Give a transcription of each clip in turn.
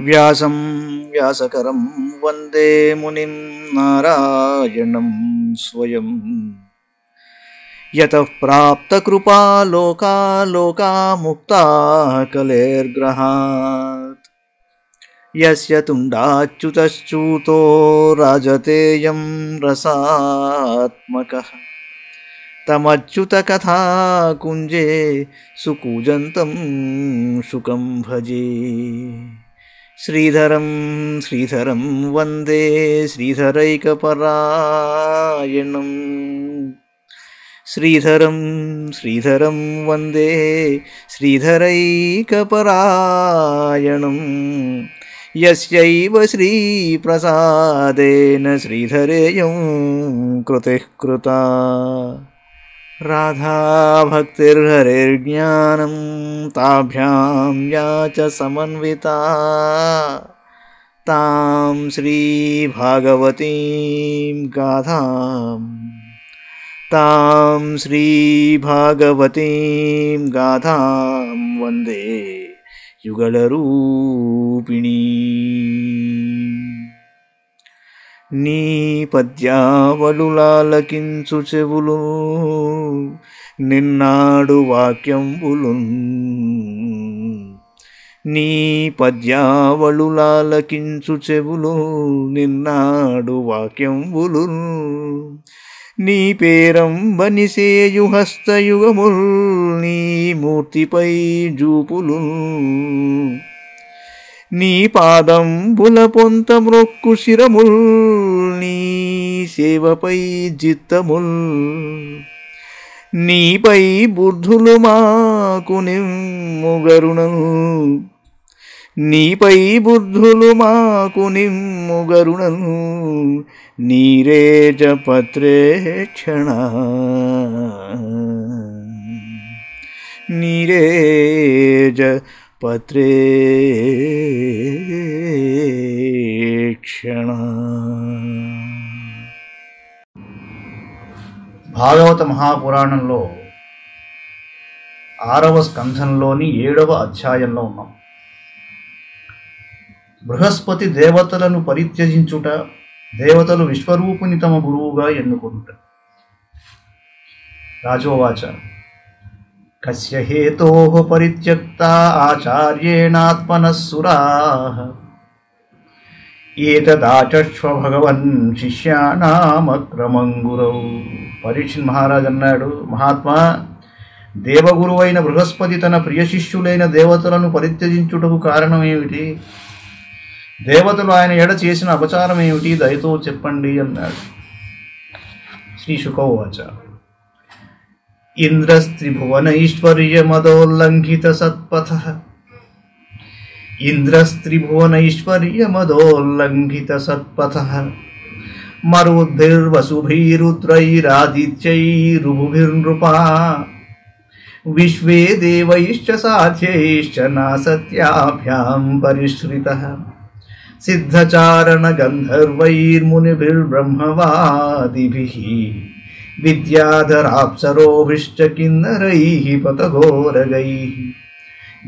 వ్యాసం వ్యాసకరం వందే మునిం నారాయణం స్వయం యతః ప్రాప్తకృపా లోకా లోకా ముక్తా కలేర్గ్రహాత్ యస్య తుండాచ్యుతశ్చ్యుతో రాజతేయం రసాత్మకః తమచ్యుత కథా కుంజే సుకూజంతం శుకం భజే శ్రీధరం శ్రీధరం వందే శ్రీధరైకపరాయణం శ్రీధరం శ్రీధరం వందే శ్రీధరైకపరాయణం యస్యైవ శ్రీప్రసాదేన శ్రీధరేయం కృతిః కృతా రాధా భక్తిర్హరిర్జ్ఞానం తాభ్యాం యా చ సమన్వితా తాం శ్రీ భాగవతీం గాథాం వందే యుగళరూపిణీ నీ పద్యావళులాలకించు చెవులు నిన్నాడు వాక్యంబులు నీ పద్యావళులాలకించు చెవులు నిన్నాడు వాక్యంబులు నీ పేరంబనిసేయు హస్తయుగముల్ నీ మూర్తిపై జూపులు నీ పాదంబుల పొంత మ్రొక్కు శిరముల్ నీ సేవపై జిత్తముల్ నీపై బుద్ధులు మాకు నిమ్ముగరుణను నీపై బుద్ధులు మాకు నిమ్ముగరుణను నీరేజ పత్రేక్షణ నీరేజ పత్రేక్షణ. భాగవత మహాపురాణంలో 6వ స్కంధంలోని 7వ అధ్యాయంలో ఉన్నాం. బృహస్పతి దేవతలను పరిత్యజించుట, దేవతలు విశ్వరూపుని తమ గురువుగా ఎన్నుకుంట. రాజోవాచ కస్య హేతోః పరిత్యక్తా ఆచార్యేణాత్మనః సురాః ఏతదాచక్ష్వ భగవన్ శిష్యానామక్రమం గురౌ. పరీక్షిత్ మహారాజ్ అన్నాడు, మహాత్మా, దేవగురువైన బృహస్పతి తన ప్రియ శిష్యులైన దేవతలను పరిత్యజించుటకు కారణం ఏమిటి? దేవతలు ఆయన ఎడ చేసిన అపచారం ఏమిటి? దయతో చెప్పండి అన్నాడు. శ్రీ శుకౌవాచ ఇంద్రస్త్రిభువనైశ్వర్యమదోల్లంఘిత సత్పథః ఇంద్రస్త్రిభువనైశ్వర్యమదోల్లంఘిత సత్పథః మరుద్భిర్వసుభిరుద్రైరాదిత్యైరుభుభిర్నృపా విశ్వే దేవైశ్చ సాధ్యైశ్చ నాసత్యాభ్యాం పరిశ్రితః సిద్ధచారణ గంధర్వైర్మునిభిర్బ్రహ్మవాదిభిః విద్యాధరాప్సరోభిశ్చ కిన్నరైః పతఘోరగైః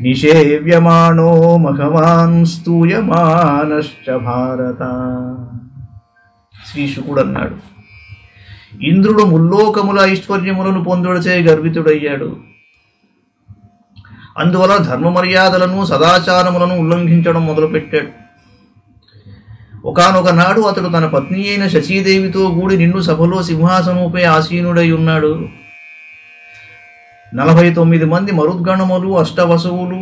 నిషేవ్యమాణో మఘవాన్ స్తూయమానశ్చ భారత. శ్రీ శుకుడు అన్నాడు, ఇంద్రుడు ముల్లోకముల ఐశ్వర్యములను పొందుడచే గర్వితుడయ్యాడు. అందువల్ల ధర్మ మర్యాదలను సదాచారములను ఉల్లంఘించడం మొదలుపెట్టాడు. ఒకానొక నాడు అతడు తన పత్ని అయిన శచీదేవితో కూడి నిండు సభలో సింహాసనముపై ఆసీనుడై ఉన్నాడు. 49 మంది మరుద్గణములు, అష్టవసువులు,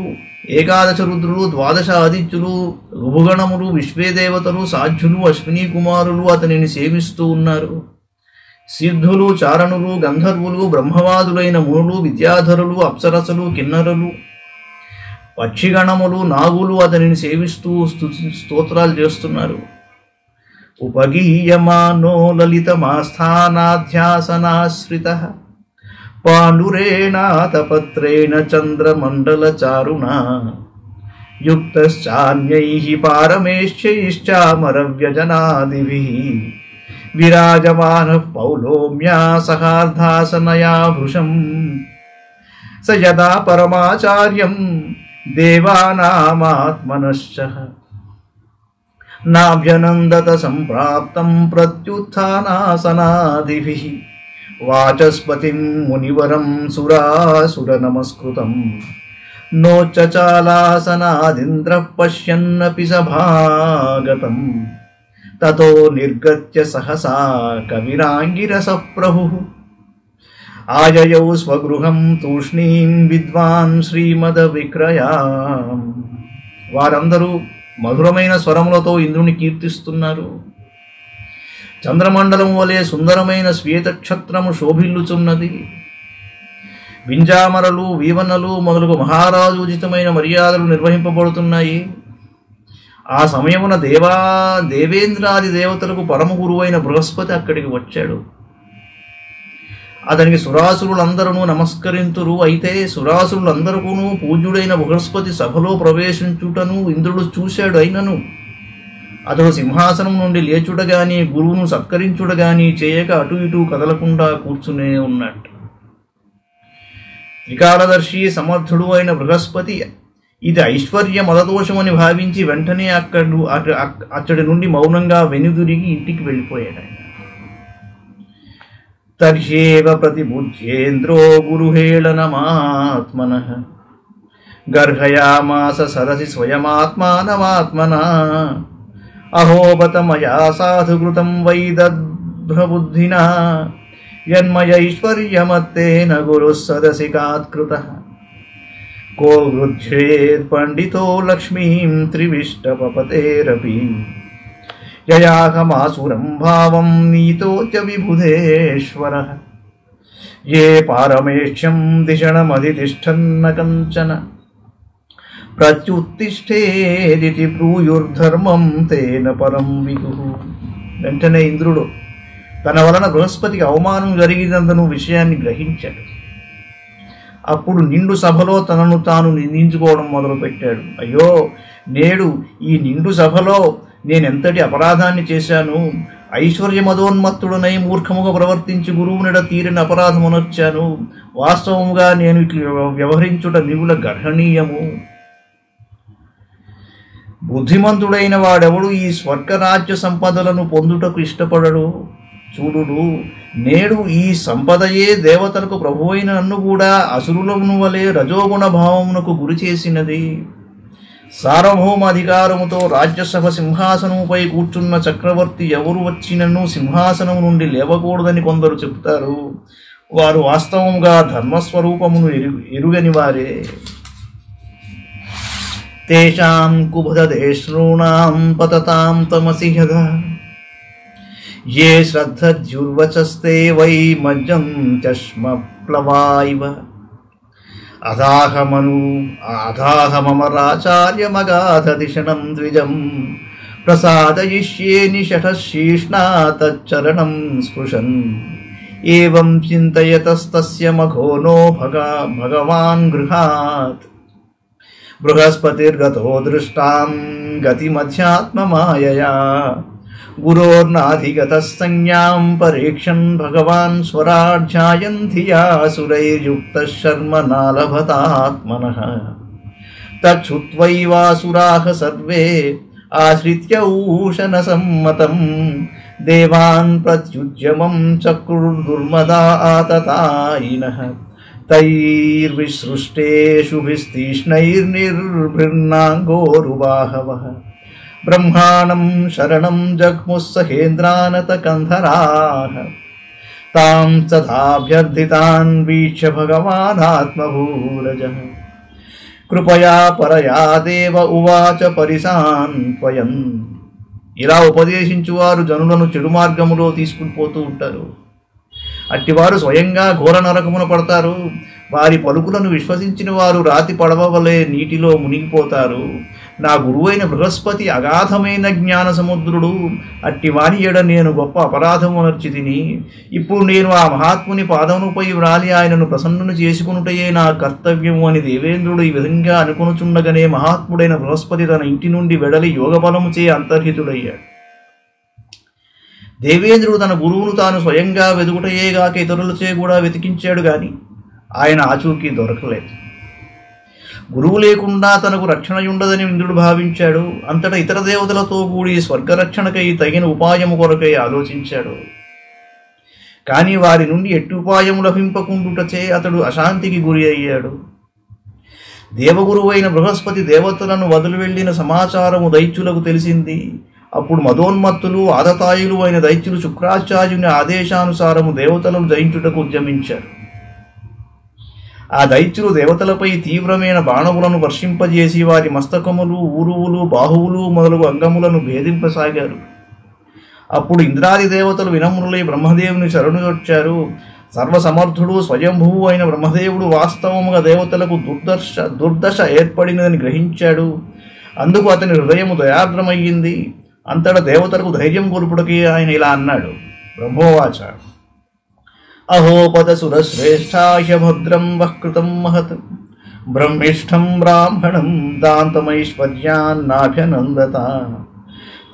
11 రుద్రులు, 12 ఆదిత్యులు, రుభుగణములు, విశ్వేదేవతలు, సాధ్యులు, అశ్వినీ కుమారులు అతనిని సేవిస్తూ ఉన్నారు. సిద్ధులు, చారణులు, గంధర్వులు, బ్రహ్మవాదులైన మునులు, విద్యాధరులు, అప్సరసలు, కిన్నరులు, పక్షిగణములు, నాగులు అతనిని సేవిస్తూ స్తోత్రాలు చేస్తున్నారు. ఉపగీయమానో లలితమాస్థానాధ్యాసనాశ్రితః పాండురేణాతపత్రేణ చంద్రమండలచారుణా యుక్తశ్చాన్యైః పారమేశ్చైశ్చామరవ్యజనాదిభిః విరాజమానః పౌలోమ్యా సహార్ధాసనయా భృశం స యదా పరమాచార్యం దేవానామాత్మనశ్చ నాభ్యనందత సంప్రాప్తం ప్రత్యుత్థానాసనాదిభిః వాచస్పతిం మునివరం సురాసుర నమస్కృతం నోచచాలాసనాదింద్రః పశ్యన్నపి సభాగతం తతో నిర్గత్య సహసా కవిరాంగిరసః ప్రభుః ఆయయౌ స్వగృహం తూష్ణీం విద్వాన్ శ్రీమద విక్రయాం. వారందరూ మధురమైన స్వరములతో ఇంద్రుని కీర్తిస్తున్నారు. చంద్రమండలం వలె సుందరమైన శ్వేతక్షత్రము శోభిల్లుచున్నది. వింజామరలు, వీవనలు మొదలగు మహారాజోచితమైన మర్యాదలు నిర్వహింపబడుతున్నాయి. ఆ సమయమున దేవేంద్రాది దేవతలకు పరమ గురువైన బృహస్పతి అక్కడికి వచ్చాడు. అతనికి సురాసురులందరూ నమస్కరింతురు. అయితే సురాసురులందరూ పూజ్యుడైన బృహస్పతి సభలో ప్రవేశించుటను ఇంద్రుడు చూశాడు. అయినను అతడు సింహాసనం నుండి లేచుటగాని గురువును సత్కరించుటగాని చేయక అటు ఇటు కదలకుండా కూర్చునే ఉన్నట్టు. త్రికాలదర్శి సమర్థుడు అయిన బృహస్పతి ఇది ఐశ్వర్య మదదోషమని భావించి వెంటనే అక్కడి నుండి మౌనంగా వెనుదిరిగి ఇంటికి వెళ్ళిపోయాడు. తర్హేవ ప్రతిబుద్ధ్యేంద్రో గురుహేళనమాత్మనః గర్హయామాస సరసి స్వయమాత్మానమాత్మనా అహోబత మయా సాధుకృతం వైదద్భ్రబుద్ధినా యన్మయైశ్వర్యమత్తేన గురుః సదసి కాత్కృతః కో వృద్ధేత్ పండితో లక్ష్మీం త్రివిష్టపపతేరపి యయాహమాసురం భావం నీతో చ విబుధేశ్వరః ఏ పారమేష్యం దిశణమధితిష్ఠన్న కంచన ప్రత్యుత్తిష్ఠేదితి బ్రూయుర్ధర్మం తేన పరం విదుః. వెంటనే ఇంద్రుడు తన వలన బృహస్పతికి అవమానం జరిగినందున విషయాన్ని గ్రహించాడు. అప్పుడు నిండు సభలో తనను తాను నిందించుకోవడం మొదలుపెట్టాడు. అయ్యో, నేడు ఈ నిండు సభలో నేనెంతటి అపరాధాన్ని చేశాను. ఐశ్వర్యమదోన్మత్తుడనై మూర్ఖముగా ప్రవర్తించి గురువునిడ తీరిన అపరాధమునర్చాను. వాస్తవముగా నేను ఇట్లు వ్యవహరించుట మిగుల గర్హనీయము. బుద్ధిమంతుడైన వాడెవడు ఈ స్వర్గరాజ్య సంపదలను పొందుటకు ఇష్టపడడు. చూడుడు, నేడు ఈ సంపదయే దేవతలకు ప్రభువైన నన్ను కూడా అసురులను వలె రజోగుణ భావమునకు గురి చేసినది. సార్వభౌమ అధికారముతో రాజ్యసభ సింహాసనముపై కూర్చున్న చక్రవర్తి ఎవరు వచ్చినను సింహాసనం నుండి లేవకూడదని కొందరు చెబుతారు. వారు వాస్తవముగా ధర్మస్వరూపమును ఎరుగని వారే. తేషాం కుబుధదేశ్నూనాం పతతాం తమసి యదా ఏ శ్రద్ధద్యుర్వచస్తే వై మజ్జం చష్మప్లవాయివ అధాహమరాచార్యమగాధదిషణం ద్విజం ప్రసాదయిష్యే నిషఠశీష్ణా తచ్చరణం స్పృశన్ ఏవం చింతయతస్తస్య మఘోనో భగవాన్ గృహాత్ బృహస్పతిర్గతో దృష్టాం గతిమధ్యాత్మమాయయా గురోర్నాధిగతః సంజ్ఞాం పరీక్షన్ భగవాన్ స్వరాఢ్యాయన్ ధియా సురైర్యుక్తః శర్మ నాలభతాత్మనః తచ్చుత్వైవాసురాః సర్వే ఆశ్రిత్య ఊషన సమ్మతం దేవాన్ ప్రత్యుజ్యమం చక్రుర్దుర్మదా ఆతతాయినః తైర్విసృష్టేషుభిస్తీష్ణైర్నిర్భిర్నాంగోరుబాహవః బ్రహ్మాణం శరణం జగ్ముః సహేంద్రానత కంధరాః తాం తథాభ్యర్థితాన్ వీక్ష్య భగవానాత్మభూరజః కృపయా పరయా దేవ ఉవాచ పరిసాన్వయన్. ఇలా ఉపదేశించువారు జనులను చెడు మార్గములో తీసుకుని పోతూ ఉంటారు. అట్టివారు స్వయంగా ఘోర నరకమున పడతారు. వారి పలుకులను విశ్వసించిన వారు రాతి పడవ వలె నీటిలో మునిగిపోతారు. నా గురువైన బృహస్పతి అగాధమైన జ్ఞాన సముద్రుడు. అట్టి వాని ఎడ నేను గొప్ప అపరాధమునర్చి తిని ఇప్పుడు నేను ఆ మహాత్ముని పాదముపై వ్రాలి ఆయనను ప్రసన్నును చేసుకునుటయే నా కర్తవ్యము అని దేవేంద్రుడు ఈ విధంగా అనుకొనుచుండగానే మహాత్ముడైన బృహస్పతి తన ఇంటి నుండి వెడలి యోగబలము చే అంతర్హితుడయ్యాడు. దేవేంద్రుడు తన గురువును తాను స్వయంగా వెతుకుటయేగాక ఇతరులచే కూడా వెతికించాడు గాని ఆయన ఆచూకీ దొరకలేదు. గురువు లేకుండా తనకు రక్షణయుండదని ఇంద్రుడు భావించాడు. అంతటా ఇతర దేవతలతో కూడి స్వర్గరక్షణకై తగిన ఉపాయము కొరకై ఆలోచించాడు. కానీ వారి నుండి ఎట్టి ఉపాయము లభింపకుండుటచే అతడు అశాంతికి గురి అయ్యాడు. దేవగురువైన బృహస్పతి దేవతలను వదిలి వెళ్లిన సమాచారము దైత్యులకు తెలిసింది. అప్పుడు మదోన్మత్తులు ఆదతాయులు అయిన దైత్యులు శుక్రాచార్యుని ఆదేశానుసారము దేవతలను జయించుటకు ఉద్యమించారు. ఆ దైత్యులు దేవతలపై తీవ్రమైన బాణములను వర్షింపజేసి వారి మస్తకములు, ఊరువులు, బాహువులు మొదలగు అంగములను భేదింపసాగారు. అప్పుడు ఇంద్రాది దేవతలు వినమ్రులై బ్రహ్మదేవుని శరణుజొచ్చారు. సర్వసమర్థుడు స్వయంభువు అయిన బ్రహ్మదేవుడు వాస్తవముగా దేవతలకు దుర్దశ ఏర్పడినదని గ్రహించాడు. అందుకు అతని హృదయము దయార్ద్రమయ్యింది. అంతటా దేవతలకు ధైర్యం కొలుపుటకి ఆయన ఇలా అన్నాడు. బ్రహ్మోవాచ: అహోపదసురశ్రేష్ఠాయ భద్రం వఃకృతం మహత్ బ్రహ్మిష్ఠం బ్రాహ్మణం దాంతమైశ్వర్యాన్నాభ్యనందత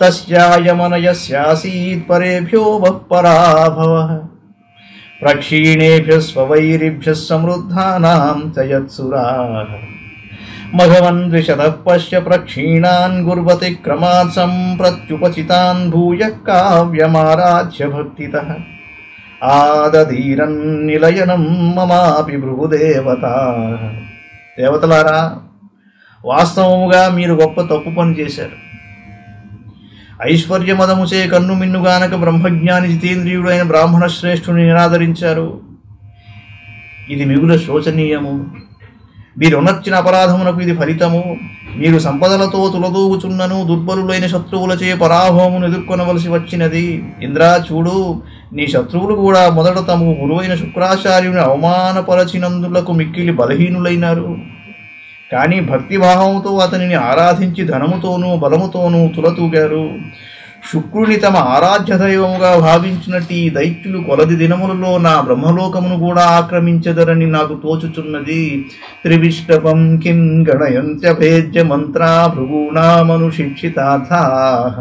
తస్యాయమనయస్యాసీత్ పరేభ్యో వః పరాభవః ప్రక్షీణేభ్యः స్వవైరిభ్యः సమృద్ధానాం చ యత్సురాః మఘవన్ ద్విషతః పశ్య ప్రక్షీణాన్ గుర్వతి క్రమాత్ సంప్రత్యుపచితాన్ భూయః కావ్యమారాధ్య భక్తితః ఆదధీరన్ నిలయనం మమాపి భృగుదేవతాః. దేవతలారా, వాస్తవముగా మీరు గొప్ప తప్పు పని చేశారు. ఐశ్వర్యమదముచే కన్ను మిన్నుగానక బ్రహ్మజ్ఞాని జితేంద్రియుడు అయిన బ్రాహ్మణ శ్రేష్ఠుని నిరాదరించారు. ఇది మిగుల శోచనీయము. మీరునర్చిన అపరాధమునకు ఇది ఫలితము. మీరు సంపదలతో తులదూగుచున్నను దుర్బలులైన శత్రువులచే పరాభవమును ఎదుర్కొనవలసి వచ్చినది. ఇంద్రా, చూడు, నీ శత్రువులు కూడా మొదట తమకు గురువైన శుక్రాచార్యుని అవమానపరచినందులకు మిక్కిలి బలహీనులైనారు. కానీ భక్తిభావంతో అతనిని ఆరాధించి ధనముతోనూ బలముతోనూ తులతూగారు. శుక్రుని తమ ఆరాధ్య దైవముగా భావించినట్టు ఈ దైత్యులు కొలది దినములలో నా బ్రహ్మలోకమును కూడా ఆక్రమించదరని నాకు తోచుచున్నది. త్రివిష్టపం కిం గణయంత్యభేద్య మంత్రా భృగూణామనుశిక్షితార్థాః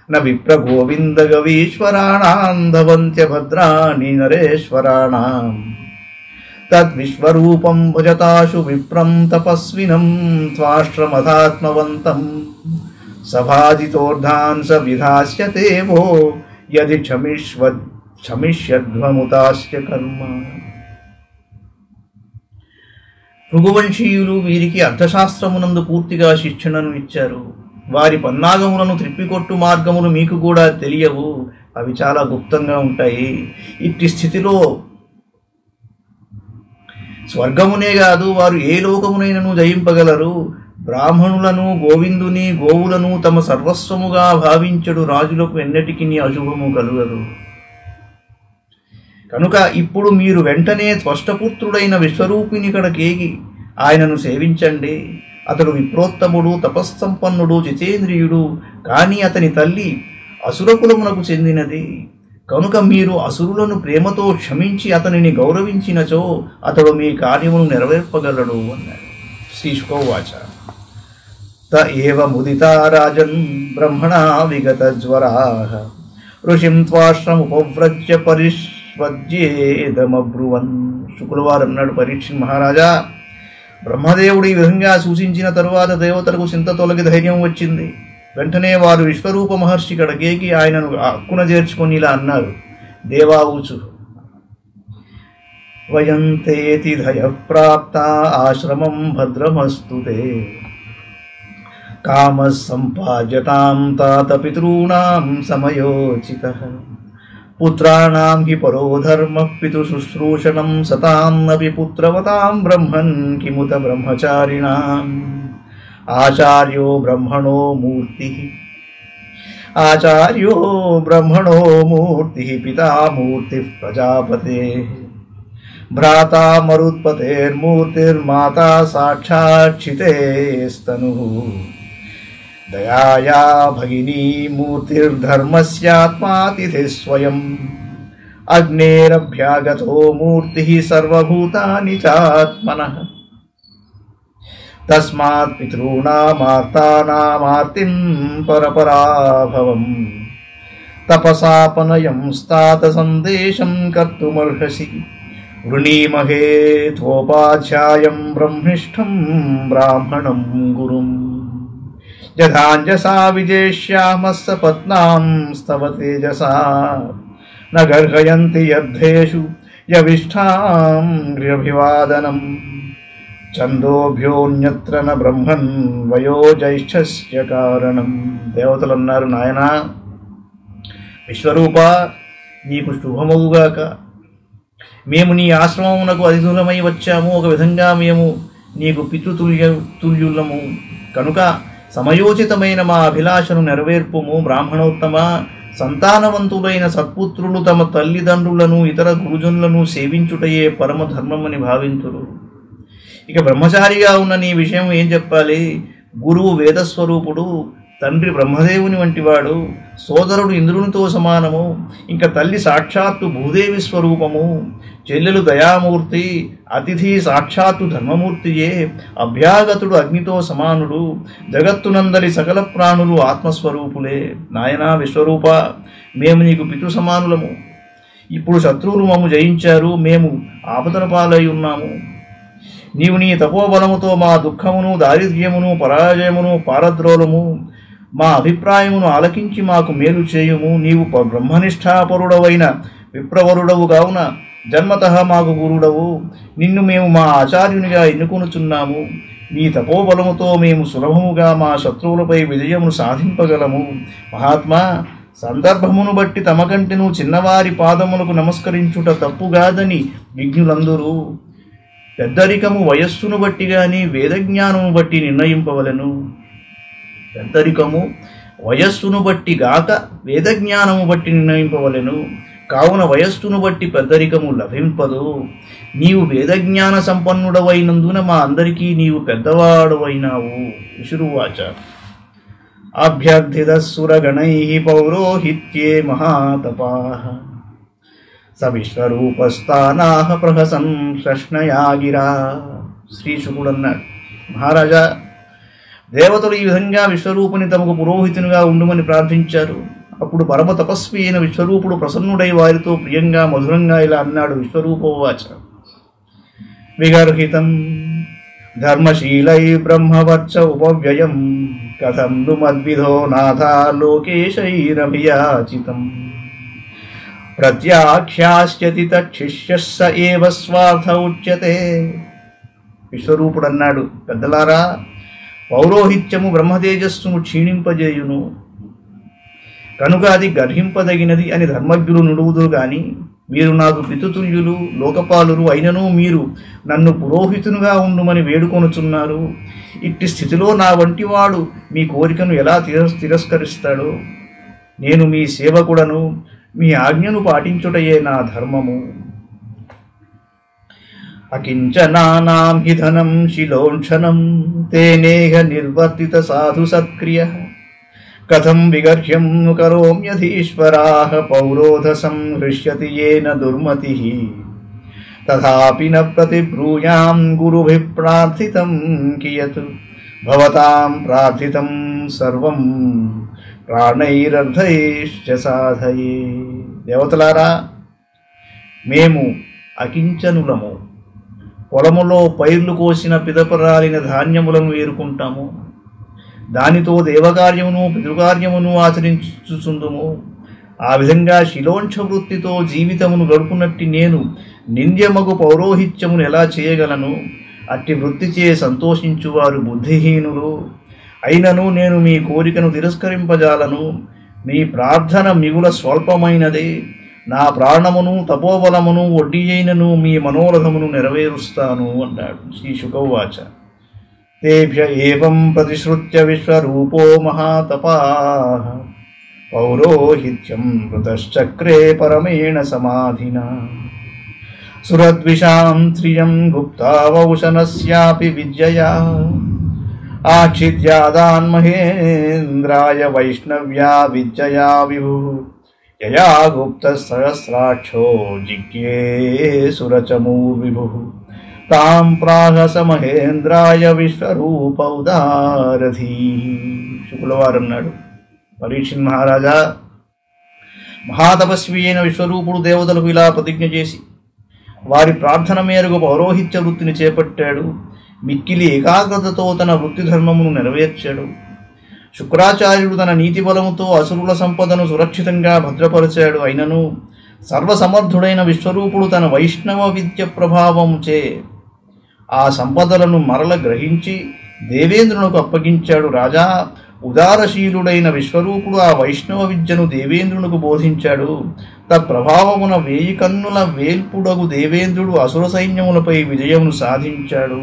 న విప్ర గోవింద గవీశ్వరాణాం ధవంత్య భద్రాణి నరేశ్వరాణాం తద్విశ్వరూపం భజతాశు విప్రం తపస్వినం త్వాశ్రమధాత్మవంతం సభాజితోర్ధాన్ స విధాస్యతే వో యది క్షమిష్యధ్వముతాస్య కర్మ. భృగువంశీయులు వీరికి అర్థశాస్త్రమునందు పూర్తిగా శిక్షణను ఇచ్చారు. వారి పన్నాగములను త్రిప్పికొట్టు మార్గములు మీకు కూడా తెలియవు. అవి చాలా గుప్తంగా ఉంటాయి. ఇట్టి స్థితిలో స్వర్గమునే కాదు, వారు ఏ లోకమునైనను జయింపగలరు. బ్రాహ్మణులను, గోవిందుని, గోవులను తమ సర్వస్వముగా భావించడు రాజులకు ఎన్నటికీ అశుభము కలుగదు. కనుక ఇప్పుడు మీరు వెంటనే త్వష్టపుత్రుడైన విశ్వరూపిని కడకేగి ఆయనను సేవించండి. అతడు విప్రోత్తముడు, తపస్సంపన్నుడు, జితేంద్రియుడు. కానీ అతని తల్లి అసురకులమునకు చెందినది. కనుక మీరు అసురులను ప్రేమతో క్షమించి అతనిని గౌరవించినచో అతడు మీ కార్యమును నెరవేర్పగలడు అన్నాడు. శ్రీశుకోవాచ: త ఏవ ముదితా రాజన్ బ్రహ్మణా విగత జ్వరాః ఋషిం త్వాశ్రముపవ్రజ్య పరిష్వజ్యేదమబ్రువన్. శుక్రవారు అన్నాడు: పరీక్షిత్ మహారాజా, బ్రహ్మదేవుడు ఈ విధంగా సూచించిన తరువాత దేవతలకు చింత తొలగి ధైర్యం వచ్చింది. వెంటనే వారు విశ్వరూప మహర్షి కడకేకి ఆయనను హక్కున చేర్చుకొని ఇలా అన్నారు: దేవావుచు వయంతేతి ధయ ప్రాప్త ఆశ్రమం భద్రమస్తుతే కామ సంపాద్యతాం తాత పితॄణాం సమయోచితః పుత్రాణాం హి పరో ధర్మః పితృశుశ్రూషణం సతాన్నపి పుత్రవతాం బ్రహ్మన్ కిముత బ్రహ్మచారిణాం ఆచార్యో బ్రహ్మణో మూర్తి పితా మూర్తి ప్రజాపతే భ్రాతా మరుత్పతేర్మూర్తిర్మాతా సాక్షాక్షితేస్తను దయాయా భగినీ మూర్తిర్ధర్మస్యాత్మాతిథి స్వయం అగ్నేరభ్యాగతో మూర్తి సర్వభూతాని చాత్మనః తస్మాత్ పితॄణామార్తానామార్తిం పరపరాభవం తపసాపనయం స్తాత సందేశం కర్తుమర్హసి వృణీమహే త్వోపాధ్యాయం బ్రహ్మిష్టం బ్రాహ్మణం గురుం యథాంజసా విజేష్యామః సపత్నాం స్తవ తేజసా న గర్హయంతి యద్ధేషు యవిష్ఠాం గృహభివాదనం ఛందోభ్యోన్యత్ర న బ్రహ్మన్ వయోజ్యేష్ఠస్య కారణం. దేవతలు అన్నారు, నాయనా విశ్వరూప నీకు శుభమగుగాక. మేము నీ ఆశ్రమమునకు అతిథులమై వచ్చాము. ఒక విధంగా మేము నీకు పితృతుల్యులము కనుక సమయోచితమైన మా అభిలాషను నెరవేర్పుము. బ్రాహ్మణోత్తమ, సంతానవంతులైన సత్పుత్రులు తమ తల్లిదండ్రులను ఇతర గురుజనులను సేవించుటయే పరమధర్మమని భావించురు. ఇక బ్రహ్మచారిగా ఉన్న నీ విషయం ఏం చెప్పాలి? గురువు వేదస్వరూపుడు, తండ్రి బ్రహ్మదేవుని వంటివాడు, సోదరుడు ఇంద్రునితో సమానము, ఇంకా తల్లి సాక్షాత్తు భూదేవి స్వరూపము, చెల్లెలు దయామూర్తి, అతిథి సాక్షాత్తు ధర్మమూర్తియే, అభ్యాగతుడు అగ్నితో సమానుడు, జగత్తునందరి సకల ప్రాణులు ఆత్మస్వరూపులే. నాయనా విశ్వరూప, మేము నీకు పితృ సమానులము. ఇప్పుడు శత్రువులు మమ్ము జయించారు, మేము ఆపదల పాలై ఉన్నాము. నీవు నీ తపోబలముతో మా దుఃఖమును, దారిద్ర్యమును, పరాజయమును పారద్రోలము. మా అభిప్రాయమును ఆలకించి మాకు మేలు చేయుము. నీవు బ్రహ్మనిష్ఠాపరుడవైన విప్రవరుడవు కావున జన్మతః మాకు గురుడవు. నిన్ను మేము మా ఆచార్యునిగా ఎన్నుకొనుచున్నాము. నీ తపోబలముతో మేము సులభముగా మా శత్రువులపై విజయమును సాధింపగలము. మహాత్మా, సందర్భమును బట్టి తమకంటెను చిన్నవారి పాదములకు నమస్కరించుట తప్పుగాదని విజ్ఞులందరూ. పెద్దరికము వయస్సును బట్టి గాని వేదజ్ఞానము బట్టి నిర్ణయింపవలెను. పెద్దరికము వయస్సును బట్టి గాక వేదజ్ఞానము బట్టి నిర్ణయింపవలెను. కావున వయస్సును బట్టి పెద్దరికము లభింపదు. నీవు వేదజ్ఞాన సంపన్నుడవైనందున మా అందరికీ నీవు పెద్దవాడవైనావు. విశురువాచ. అభ్యర్థితసురగణైః పౌరోహిత్యే మహాతపాః స విశ్వరూపస్థానాః ప్రహసన్ ప్రశ్నయా గిరా. శ్రీశుకుడు అన్నాడు, మహారాజా, దేవతలు ఈ విధంగా విశ్వరూపుని తమకు పురోహితునిగా ఉండుమని ప్రార్థించారు. అప్పుడు పరమ తపస్వి అయిన విశ్వరూపుడు ప్రసన్నుడై వారితో ప్రియంగా మధురంగా ఇలా అన్నాడు. విశ్వరూపోవాచ. విగర్హితం ధర్మశీలై బ్రహ్మవర్చ ఉపవ్యయం కథం ను మద్విధో నాథా లోకేశైరభియాచితం ప్రత్యాఖ్యాస్యతి తచ్చిష్యః స ఏవ స్వార్థ ఉచ్యతే. విశ్వరూపుడు అన్నాడు, పెద్దలారా, పౌరోహిత్యము బ్రహ్మతేజస్సును క్షీణింపజేయును కనుక అది గర్హింపదగినది అని ధర్మజ్ఞులు నుడువుదురు గాని మీరు నాకు పితృతుల్యులు లోకపాలురు అయినను మీరు నన్ను పురోహితునిగా ఉండుమని వేడుకొనుచున్నారు. ఇట్టి స్థితిలో నా వంటివాడు మీ కోరికను ఎలా తిరస్కరిస్తాడో? నేను మీ సేవకుడను, మీ ఆజ్ఞను పాటించుటయే నా ధర్మము. అకించనానాం హి ధనం శిలోంఛనం తేనేహ నిర్వర్తిత సాధు సత్క్రియ కథం విగర్హ్యం కరోమ్యధీశ్వరాః పౌరోధ సంహృష్యతి ఏన దుర్మతిః తథాపి న ప్రతిబ్రూయాం గురుభిః ప్రార్థితం కియత్ భవతాం ప్రార్థితం సర్వం ప్రాణైరర్ధైశ్చ సాధయే. దేవతలారా, మేము అకించనులము. పొలములో పైర్లు కోసిన పిదపరాలిన ధాన్యములను ఏరుకుంటాము. దానితో దేవకార్యమును పితృకార్యమును ఆచరించుచుందుము. ఆ విధంగా శిలోంఛ వృత్తితో జీవితమును గడుపునట్టి నేను నింద్యమగు పౌరోహిత్యమును ఎలా చేయగలను? అట్టి వృత్తిచే సంతోషించువారు బుద్ధిహీనులు. అయినను నేను మీ కోరికను తిరస్కరింపజాలను. మీ ప్రార్థన మిగుల స్వల్పమైనదే. నా ప్రాణమును తపోబలమును వడ్డీ అయినను మీ మనోరథమును నెరవేరుస్తాను అన్నాడు. శ్రీ శుకౌవాచ. తేభ్య ఏవం ప్రతిశ్రుత్య విశ్వరూపో మహాతపాః పౌరోహిత్యం కృతశ్చక్రే పరమేణ సమాధినా సురద్విషాం శ్రియం గుప్తావౌషనస్యాపి విద్యయా ఆక్షిద్యాదాన్మహేంద్రాయ వైష్ణవ్యా విద్యయా విభుః యయా గుప్త సహస్రాక్షో జిజ్ఞే సురచమూర్విభుః తాం ప్రాహస మహేంద్రాయ విశ్వరూప ఉదారధీ. శుక్లవారు అన్నాడు, పరీక్షిత్ మహారాజా, మహాతపస్వి అయిన విశ్వరూపుడు దేవతలకు ఇలా ప్రతిజ్ఞ చేసి వారి ప్రార్థన మేరకు పౌరోహిత్య వృత్తిని చేపట్టాడు. మిక్కిలి ఏకాగ్రతతో తన వృత్తి ధర్మమును నెరవేర్చాడు. శుక్రాచార్యుడు తన నీతి బలముతో అసురుల సంపదను సురక్షితంగా భద్రపరిచాడు. అయినను సర్వసమర్థుడైన విశ్వరూపుడు తన వైష్ణవ విద్య ప్రభావముచే ఆ సంపదలను మరల గ్రహించి దేవేంద్రునకు అప్పగించాడు. రాజా, ఉదారశీలుడైన విశ్వరూపుడు ఆ వైష్ణవ విద్యను దేవేంద్రునకు బోధించాడు. తత్ప్రభావమున 1000 కన్నుల వేల్పుడగు దేవేంద్రుడు అసుర సైన్యములపై విజయమును సాధించాడు.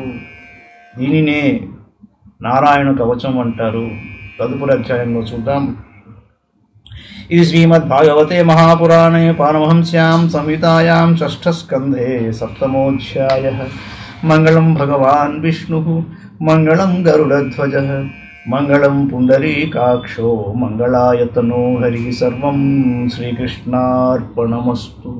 దీనినే నారాయణ కవచం అంటారు. తదుపరి అధ్యాయంలో చూద్దాం. ఇది శ్రీమద్భాగవతే మహాపురాణే పారమహంస్యాం సంహితాయాం షష్ఠస్కంధే సప్తమోధ్యాయః. మంగళం భగవాన్ విష్ణుః మంగళం గరుడధ్వజః మంగళం పుండరీకాక్షో మంగళాయతనో హరి. సర్వం శ్రీకృష్ణార్పణమస్తు.